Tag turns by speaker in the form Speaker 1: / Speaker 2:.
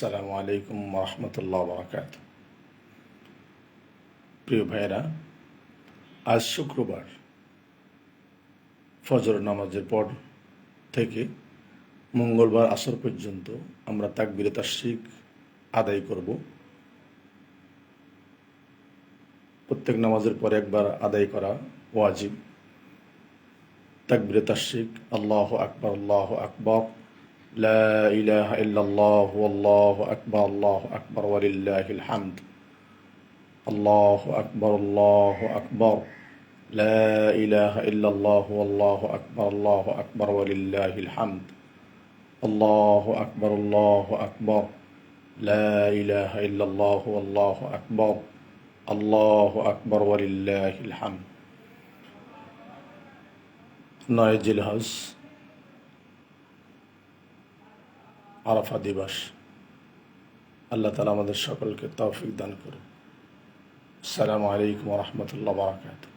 Speaker 1: আসসালামু আলাইকুম রহমতুল্লাহ বরকাত। প্রিয় ভাইয়েরা, আজ শুক্রবার ফজর নামাজের পর থেকে মঙ্গলবার আসর পর্যন্ত আমরা তাকবীরে তাশরিক আদায় করব। প্রত্যেক নামাজের পর একবার আদায় করা ওয়াজিব। তাকবীরে তাশরিক, আল্লাহু আকবার, আল্লাহু আকবার, লা ইলাহা ইল্লাল্লাহু আল্লাহু আকবার ওয়ালিল্লাহিল হামদ, আল্লাহু আকবার, আল্লাহু আকবার, লা ইলাহা ইল্লাল্লাহু আল্লাহু আকবার ওয়ালিল্লাহিল হামদ, আল্লাহু আকবার, আল্লাহু আকবার, লা ইলাহা ইল্লাল্লাহু আল্লাহু আকবার ওয়ালিল্লাহিল হামদ। 9 জিলহজ, আরাফা দিবস। আল্লাহ তাআলা আমাদের সকলকে তৌফিক দান করুন। আসসালামু আলাইকুম ওয়া রাহমাতুল্লাহি ওয়া বারাকাতুহু।